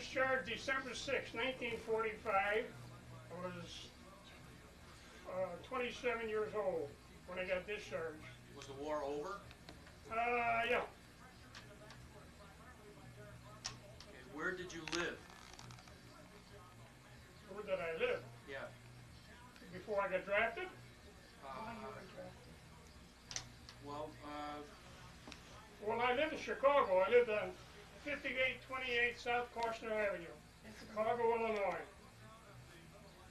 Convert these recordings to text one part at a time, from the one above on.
discharged December 6, 1945. I was 27 years old when I got discharged. Was the war over? Yeah. Okay, where did you live? Where did I live? Yeah. Before I got drafted? Well, Well, I lived in Chicago. I lived on 5828 South Corsican Avenue, Chicago, Illinois.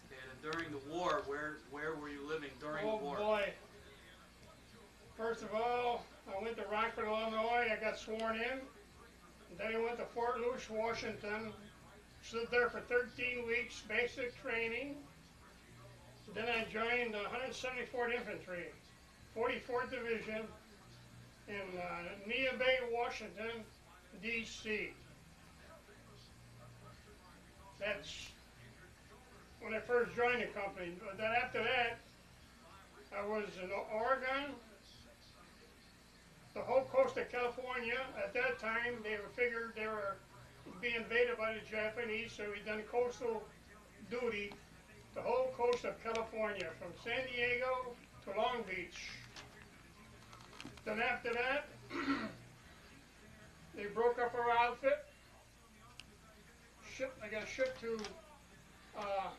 okay, and during the war, where were you living during the war? Oh boy. First of all, I went to Rockford, Illinois. I got sworn in. Then I went to Fort Lewis, Washington. Stood there for 13 weeks, basic training. Then I joined the 174th Infantry, 44th Division in Neah Bay, Washington, D.C. That's when I first joined the company. But then after that, I was in Oregon, the whole coast of California. At that time, they figured they were being invaded by the Japanese, so we done coastal duty, the whole coast of California, from San Diego to Long Beach. Then after that, they broke up our outfit. I got shipped to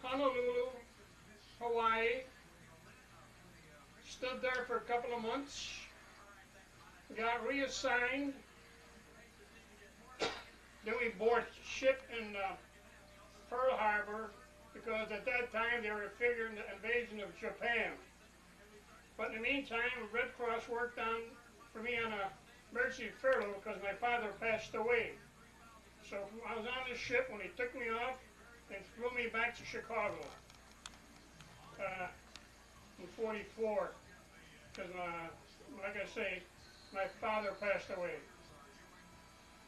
Honolulu, Hawaii. Stood there for a couple of months. Got reassigned. Then we boarded ship in Pearl Harbor, because at that time they were figuring the invasion of Japan. But in the meantime, Red Cross worked for me on a emergency furlough because my father passed away. So I was on the ship when he took me off and flew me back to Chicago in '44, because like I say, my father passed away.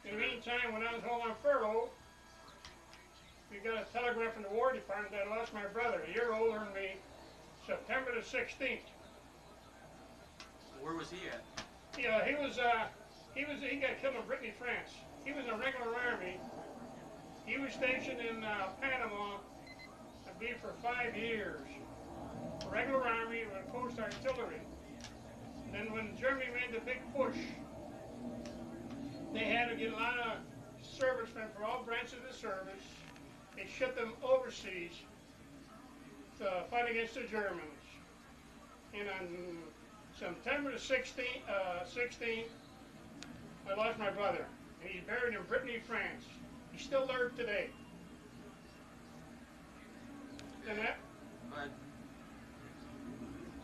In the meantime, when I was home on furlough, we got a telegram from the War Department that I lost my brother, a year older than me, September the 16th. Where was he at? Yeah, he got killed in Brittany, France. He was in the regular army. He was stationed in Panama, I believe, for 5 years. Regular army with coast artillery. Then when Germany made the big push, they had to get a lot of servicemen for all branches of the service. They shipped them overseas to fight against the Germans. And on September the 16th, I lost my brother. And he's buried in Brittany, France. He's still there today. And that,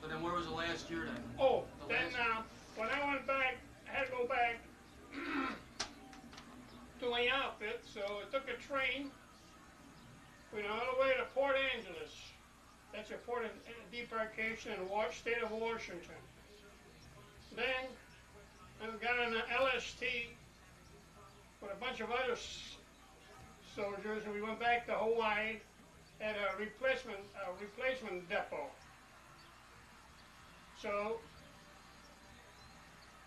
so then where was the last year then? oh, then when I went back, I had to go back to my outfit, so I took a train, went all the way to Port Angeles. That's a port of debarkation in the state of Washington. Then I got on an LST with a bunch of other soldiers, and we went back to Hawaii at a replacement depot. So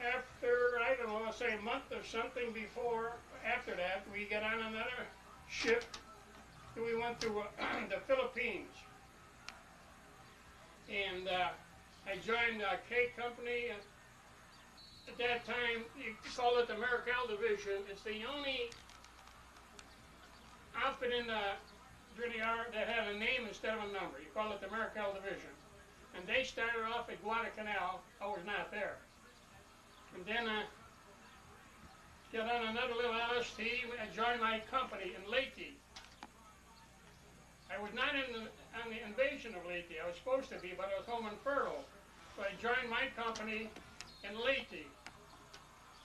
after, I don't know, say a month or something after that, we got on another ship and we went to the Philippines. And I joined K Company. And at that time, you call it the Maricel Division. It's the only outfit in the yard that had a name instead of a number. You call it the Maricel Division. And they started off at Guadalcanal. I was not there. And then I got on another little LST. I joined my company in Leyte. I was not on the invasion of Leyte. I was supposed to be, but I was home on furlough. So I joined my company in Leyte.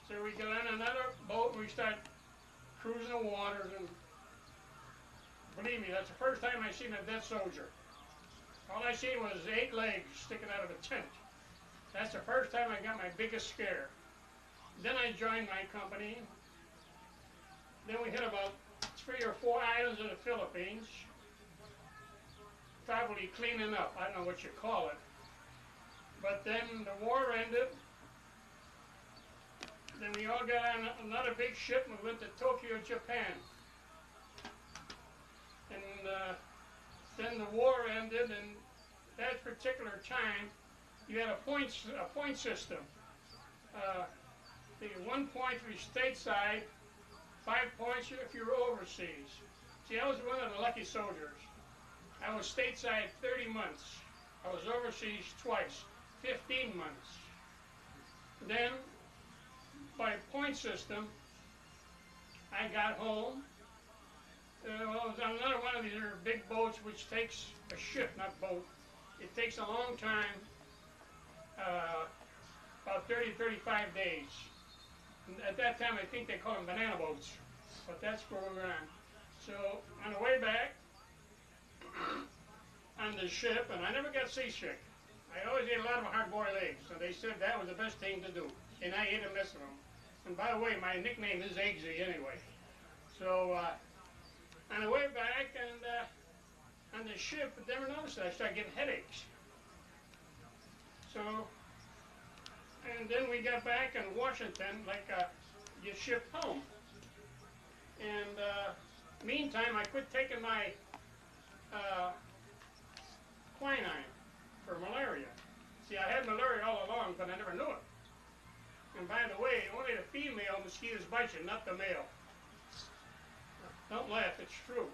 So we got on another boat and we started cruising the waters. And believe me, that's the first time I seen a dead soldier. All I seen was 8 legs sticking out of a tent. That's the first time I got my biggest scare. Then I joined my company. Then we hit about 3 or 4 islands in the Philippines. Probably cleaning up, I don't know what you call it. But then the war ended. Then we all got on another big ship and we went to Tokyo, Japan. then the war ended, and that particular time, you had a point system. The 1 point for stateside, 5 points if you were overseas. See, I was one of the lucky soldiers. I was stateside 30 months. I was overseas twice, 15 months. Then, by point system, I got home. Well, it was on another one of these big boats, which takes a ship, not boat. It takes a long time, about 30, 35 days. And at that time, I think they called them banana boats, but that's where we were on. So on the way back on the ship, and I never got seasick. I always ate a lot of hard-boiled eggs, and they said that was the best thing to do, and I ate a mess of them. And by the way, my nickname is Eggsy anyway. So on the way back and on the ship, I never noticed that I started getting headaches. So, and then we got back in Washington, like you shipped home. And meantime, I quit taking my quinine for malaria. See, I had malaria all along, but I never knew it. And by the way, only the female mosquitoes bite you, not the male. Don't laugh, it's true.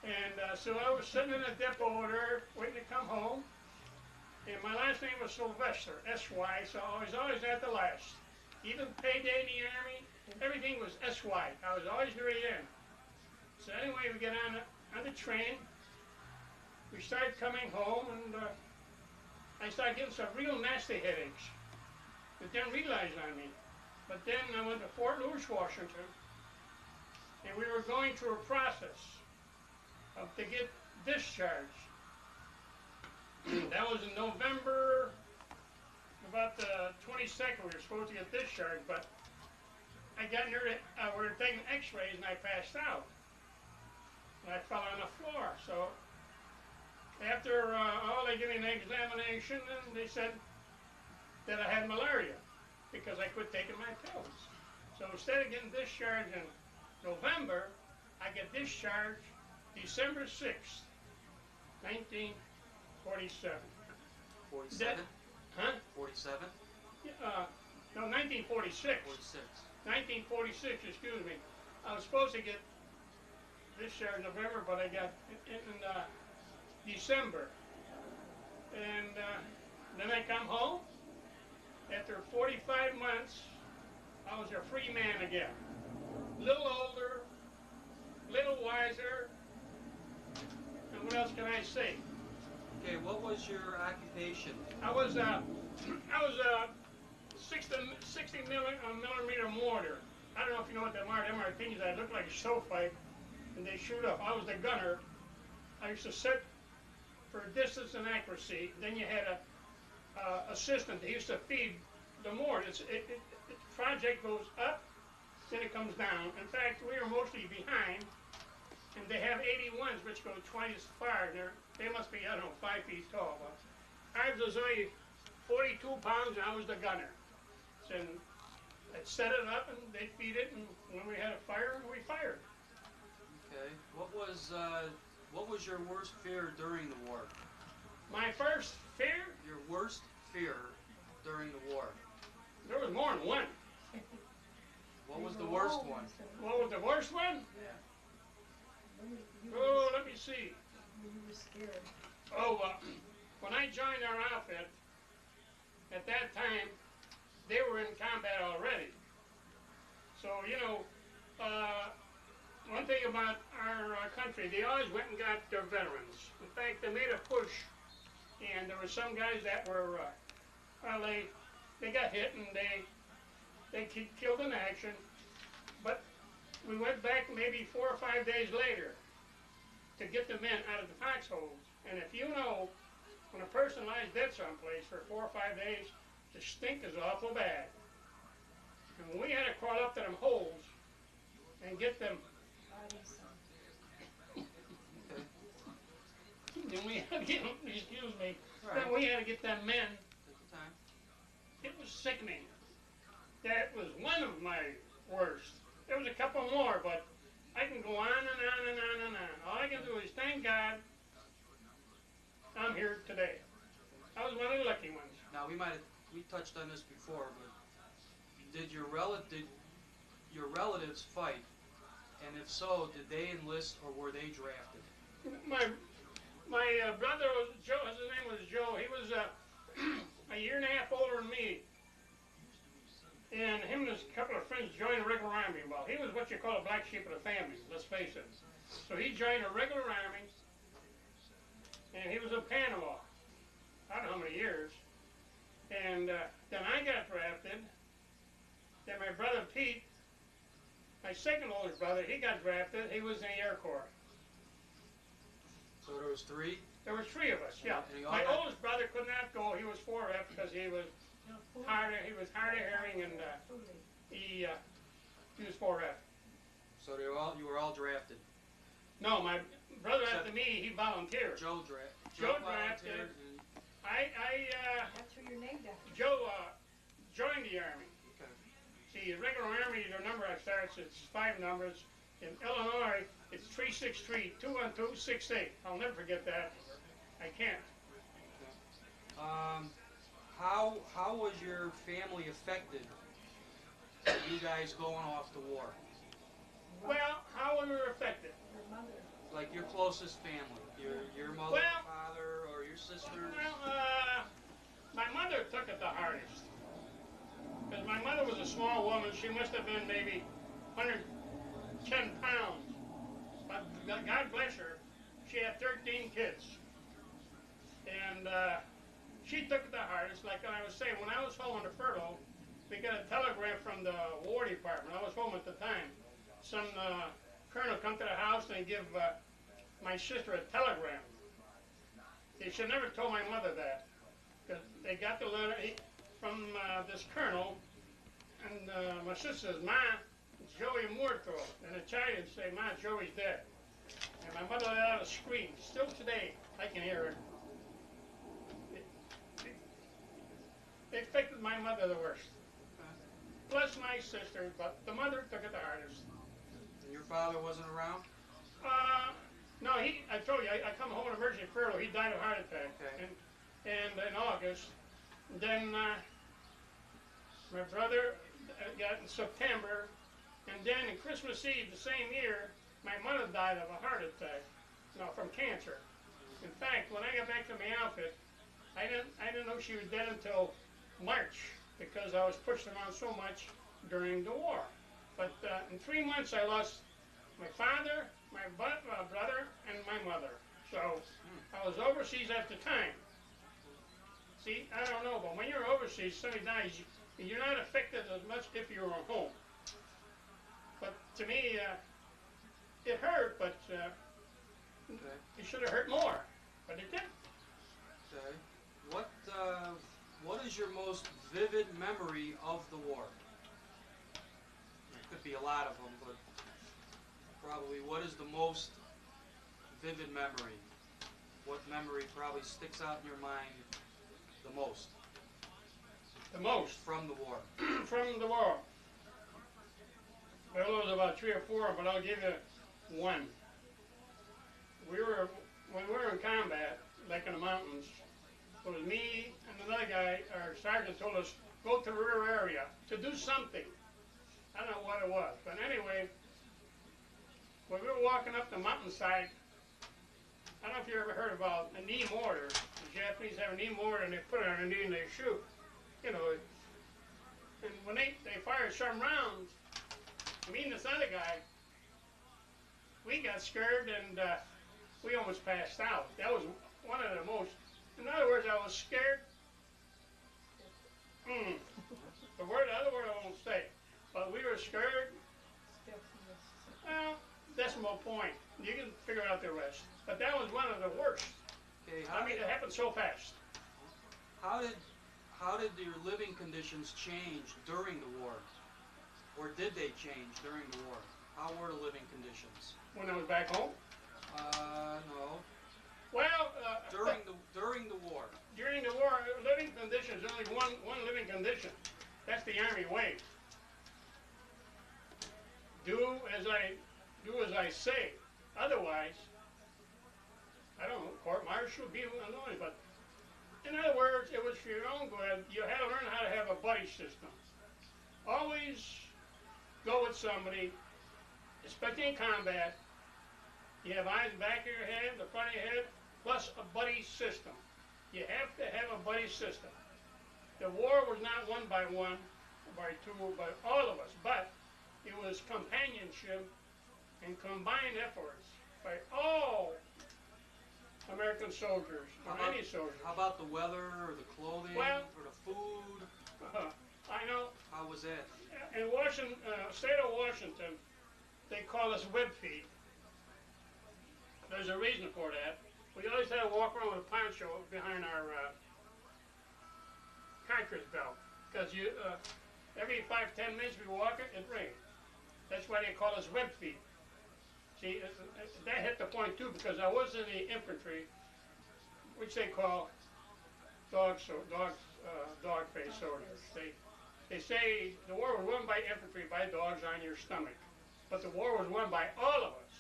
And so I was sitting in a depot order, waiting to come home. And my last name was Sylvester, S-Y, so I was always at the last. Even payday in the Army, everything was S-Y. I was always very in. So anyway, we get on the train. We started coming home, and I started getting some real nasty headaches. It didn't realize on me. But then I went to Fort Lewis, Washington, and we were going through a process to get discharged. That was in November, about the 22nd, we were supposed to get discharged, but I got near it, we were taking x-rays and I passed out. And I fell on the floor, so after they gave me an examination, and they said that I had malaria because I quit taking my pills. So instead of getting discharged in November, I get discharged December 6th, 1947. 47? Huh? 47? No, 1946. 46. 1946, excuse me. I was supposed to get discharged in November, but I got in December. And then I come home. After 45 months, I was a free man again. Little older, little wiser, and what else can I say? Okay, what was your occupation? I was a 60 millimeter mortar. I don't know if you know what that mortar. Them are things that look like a stovepipe, and they shoot up. I was the gunner. I used to set for distance and accuracy. Then you had a assistant that used to feed the mortar. The project goes up, then it comes down. In fact, we were mostly behind, and they have 81s which go twice as far. They must be, I don't know, 5 feet tall. But I was only 42 pounds, and I was the gunner. So I'd set it up, and they'd feed it, and when we had a fire, we fired. Okay. What was your worst fear during the war? My first fear? Your worst fear during the war? There was more than one. What was the worst one? What was the worst one? Yeah. Oh, let me see. You were scared. Oh, when I joined our outfit, at that time, they were in combat already. So, you know, one thing about our country, they always went and got their veterans. In fact, they made a push, and there were some guys that were, well, they got hit and they killed in action. But we went back maybe 4 or 5 days later to get the men out of the foxholes. And if you know, when a person lies dead someplace for 4 or 5 days, the stink is awful bad. And when we had to crawl up to them holes and get them, then we had to get them, excuse me, then we had to get them men. It was sickening. That was one of my worst. There was a couple more, but I can go on and on and on and on. All I can do is thank God I'm here today. I was one of the lucky ones. Now we touched on this before, but did your relatives fight? And if so, did they enlist or were they drafted? My brother was Joe. His name was Joe. He was a year and a half older than me. And him and his couple of friends joined the regular army. Well, he was what you call a black sheep of the family, let's face it. So he joined the regular army, and he was in Panama. I don't know how many years. And then I got drafted. Then my brother Pete, my second oldest brother, he got drafted. He was in the Air Corps. So there was three? There was three of us, yeah. My oldest brother could not go. He was 4F because he was hard of hearing, and he was 4F. So you were all drafted? No, my brother after me, he volunteered. Joe drafted. Joe drafted. That's who you're named after. Joe joined the Army. Okay. See, the regular Army, the number starts, it's 5 numbers. In Illinois, it's 363-212-68. I'll never forget that. I can't. How was your family affected? You guys going off to war? Well, how we were affected? Your mother. Like your closest family, your mother, father, or your sisters? Well, my mother took it the hardest. Because my mother was a small woman. She must have been maybe 110 pounds. But God bless her, she had 13 kids. And she took it the hardest. Like I was saying, when I was home on the furlough, we got a telegram from the War Department. I was home at the time. Some colonel come to the house and give my sister a telegram. They should never told my mother that. Because they got the letter from this colonel, and my sister says, "Ma, Joey Morto," and the Italians say, "Ma, Joey's dead." And my mother let out a scream. Still today, I can hear it. It affected my mother the worst. Plus my sister, but the mother took it the hardest. And your father wasn't around? No, I told you, I come home on emergency furlough. He died of a heart attack. Okay. And in August. Then my brother got in September. And then in Christmas Eve the same year, my mother died of a heart attack, from cancer. In fact, when I got back to my outfit, I didn't know she was dead until March, because I was pushed around so much during the war. But in 3 months, I lost my father, my brother, and my mother. So I was overseas at the time. See, I don't know, but when you're overseas, somebody dies, you're not affected as much if you're at home. But to me, it hurt, but it should have hurt more. But it didn't. Okay. What is your most vivid memory of the war? There could be a lot of them, but probably what is the most vivid memory? What memory probably sticks out in your mind the most? The most? From the war. From the war. Well, there was about 3 or 4, but I'll give you one. When we were in combat, like in the mountains, it was me and another guy, our sergeant told us, go to the rear area to do something. I don't know what it was, but anyway, when we were walking up the mountainside, I don't know if you ever heard about a knee mortar. The Japanese have a knee mortar and they put it on their knee and they shoot. And when they fired some rounds, me and this other guy, we got scared and we almost passed out. That was one of the most, in other words, I was scared. The other word I won't say, but we were scared. Well, decimal point. You can figure out the rest. But that was one of the worst. Okay, it happened so fast. How did your living conditions change during the war? Or did they change during the war? How were the living conditions? When I was back home? No. Well, during the war. During the war, living conditions, only one living condition. That's the Army way. Do as I do as I say. Otherwise, I don't know, court-martial would be annoying, but in other words, it was for your own good. You had to learn how to have a buddy system. Always go with somebody, especially in combat. You have eyes in the back of your head, the front of your head, plus a buddy system. You have to have a buddy system. The war was not won by one, by two, by all of us, but it was companionship and combined efforts by all American soldiers, or any soldiers. How about the weather, or the clothing, Well, or the food? I know. How was that? In Washington, state of Washington, they call us web feet. There's a reason for that. We always had to walk around with a poncho behind our cartridge belt, because you every 5-10 minutes we walk it rains. That's why they call us web feet. See, that hit the point too, because I was in the infantry, which they call dog-faced soldiers. They say the war was won by infantry, by dogs on your stomach, but the war was won by all of us.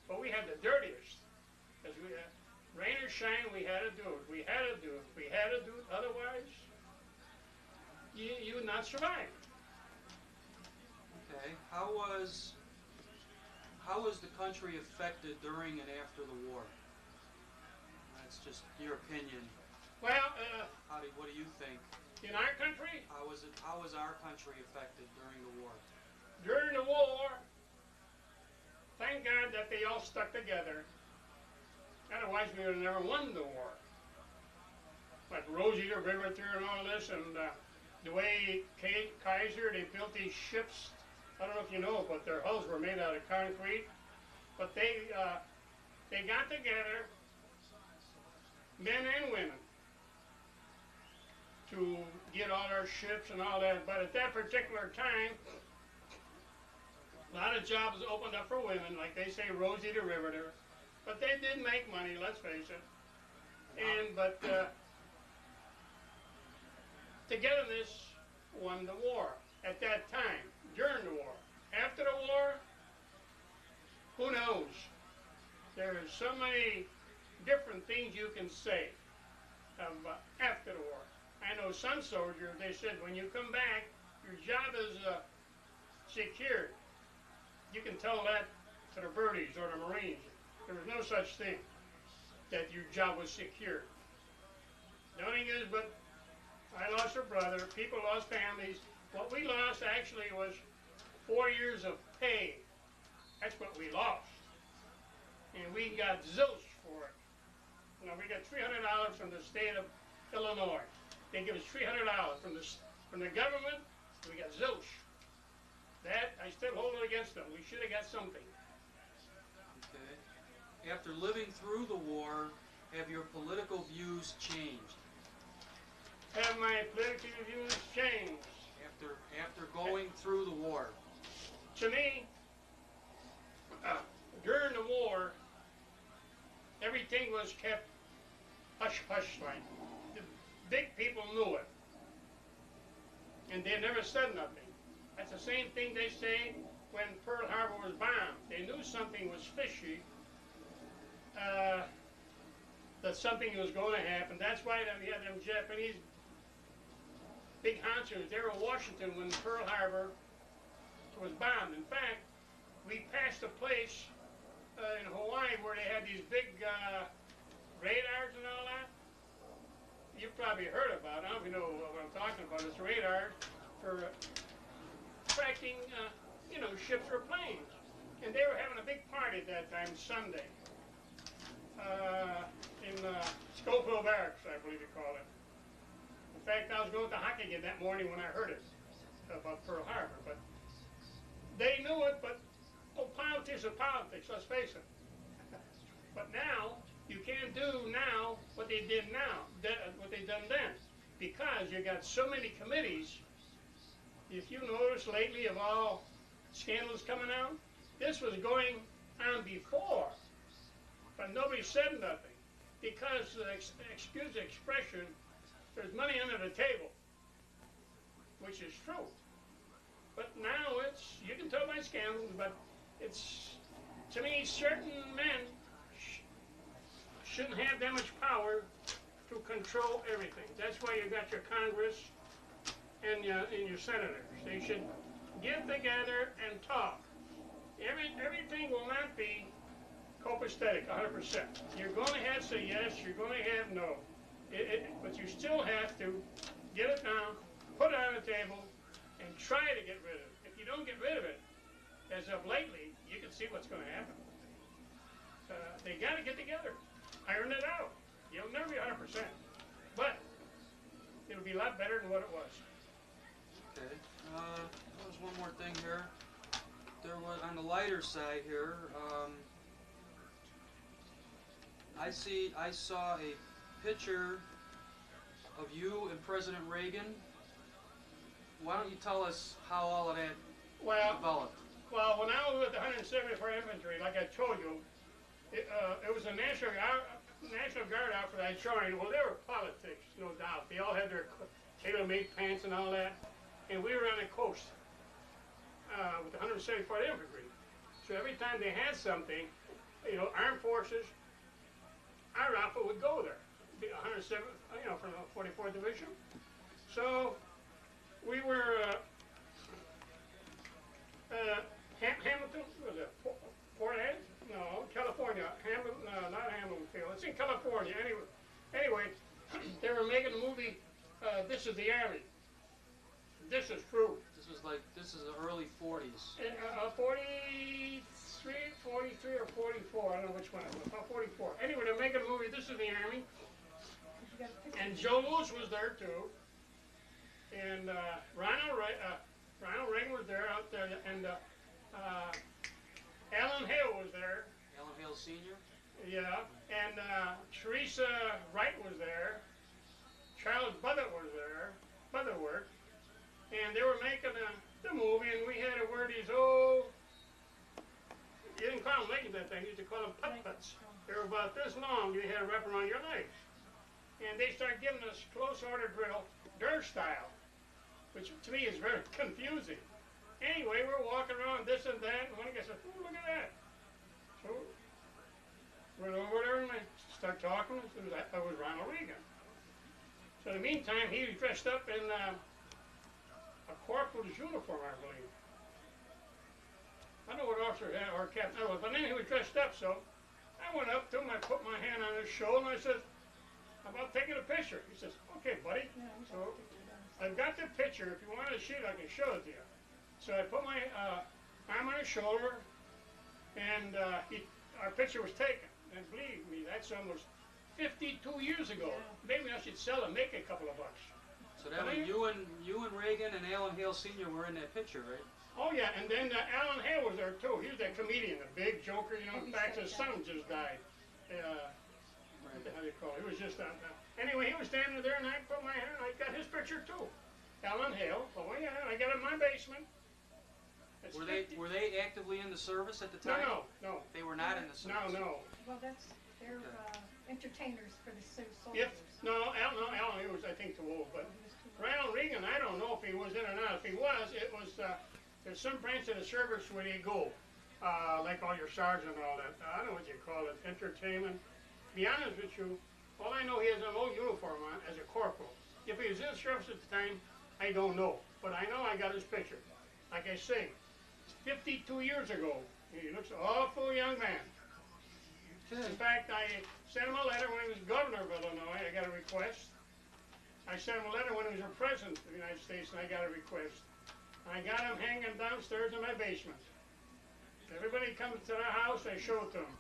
But we had the dirtiest, because we had rain or shine, we had to do it. We had to do it. We had to do it. Otherwise, you would not survive. Okay. How was the country affected during and after the war? That's just your opinion. Well, What do you think? in our country, How was our country affected during the war? during the war, thank God that they all stuck together. Otherwise, we would have never won the war. Like Rosita River and all this, and the way Kaiser, they built these ships. I don't know if you know, but their hulls were made out of concrete. But they got together, men and women, to get all our ships and all that. But at that particular time, a lot of jobs opened up for women, like they say, Rosita River. But they did make money, let's face it. But togetherness won the war at that time, during the war. After the war, who knows? There's so many different things you can say of after the war. I know some soldiers, they said, when you come back, your job is secured. You can tell that to the birdies or the Marines. There was no such thing, that your job was secured. The only thing is, but I lost a brother, people lost families. What we lost actually was 4 years of pay. That's what we lost. And we got zilch for it. You know, we got $300 from the state of Illinois. They give us $300 from the government. We got zilch. That, I still hold it against them. We should have got something. Okay. After living through the war, have your political views changed? Have my political views changed? After going through the war. To me, during the war, everything was kept hush-hush like. The big people knew it. And they never said nothing. That's the same thing they say when Pearl Harbor was bombed. They knew something was fishy, that something was going to happen. That's why we had them Japanese big honchos. They were in Washington when Pearl Harbor was bombed. In fact, we passed a place in Hawaii where they had these big radars and all that. You've probably heard about it. I don't know if you know what I'm talking about. It's radar for tracking, ships or planes. And they were having a big party at that time, Sunday, in Schofield Barracks, I believe you call it. In fact, I was going to the hockey game that morning when I heard it about Pearl Harbor. But they knew it, but politics are politics, let's face it. But now, you can't do now what they did now, what they done then. Because you got so many committees. If you notice lately of all scandals coming out, this was going on before, but nobody said nothing. Because, excuse the expression, there's money under the table, which is true. But now you can tell by scandals, but it's, to me, certain men shouldn't have that much power to control everything. That's why you got your Congress and your senators. They should get together and talk. Everything will not be copacetic 100%. You're going to have say yes, you're going to have no. But you still have to get it down, put it on the table, and try to get rid of it. If you don't get rid of it, as of lately, you can see what's going to happen. They got to get together, iron it out. You'll never be 100%, but it'll be a lot better than what it was. Okay. There was one more thing here. There was on the lighter side here. I saw a picture of you and President Reagan. Why don't you tell us how all of that developed? Well, when I was with the 174th Infantry, like I told you, it was a National Guard outfit I joined. Well, they were politics, no doubt. They all had their tailor-made pants and all that. And we were on the coast with the 174th Infantry. So every time they had something, armed forces, our outfit would go there. The 107th, from the 44th Division. So we were Hamilton, was it Fort Hays? No, California. Not Hamilton Field. It's in California. Anyway, they were making a movie. This is the Army. This is true. This is the early 40s. 43 or 44. I don't know which one it was. About 44. Anyway, they're making a movie. This is the Army. And Joe Louis was there too. And Ronald Reagan was there out there. And Alan Hale was there. Alan Hale Sr.? Yeah. And Teresa Wright was there. Charles Butterworth. And they were making the movie, and we had to wear these you didn't call them leggings that thing, you used to call them putt-putts. They were about this long, you had to wrap around your legs. And they started giving us close order drill, dirt style, which to me is very confusing. Anyway, we're walking around this and that, and one guy said, "Oh, look at that." So we're over there and I start talking, and that was Ronald Reagan. So in the meantime, he was dressed up in a corporal's uniform, I believe. I don't know what officer or captain I was, but then he was dressed up, so I went up to him, I put my hand on his shoulder, and I said, "How about taking a picture?" He says, "Okay, buddy." So I've got the picture. If you want to see it, I can show it to you. So I put my arm on his shoulder, and our picture was taken. And believe me, that's almost 52 years ago. Maybe I should sell and make a couple of bucks. So that was you and Reagan and Alan Hale Sr. were in that picture, right? Oh yeah, and then Alan Hale was there too. He was that comedian, the big joker. In fact, his son just died. What the hell do you call it? He was just anyway, he was standing there, and I put my hand. I got his picture too. Alan Hale. Oh yeah, I got it in my basement. Were they actively in the service at the time? No. They were not in the service. No. Well, they're entertainers for the soldiers. Alan, he was, I think, too old. But Ronald Reagan, I don't know if he was in or not. If he was, it was, there's some branch of the service where you go, like all your sergeant and all that. I don't know what you call it, entertainment. To be honest with you, all I know, he has an old uniform on as a corporal. If he was in service at the time, I don't know. But I know I got his picture. Like I say, 52 years ago. He looks an awful young man. In fact, I sent him a letter when he was governor of Illinois. I got a request. I sent him a letter when he was a president of the United States, and I got a request. I got him hanging downstairs in my basement. Everybody comes to the house, I show it to them.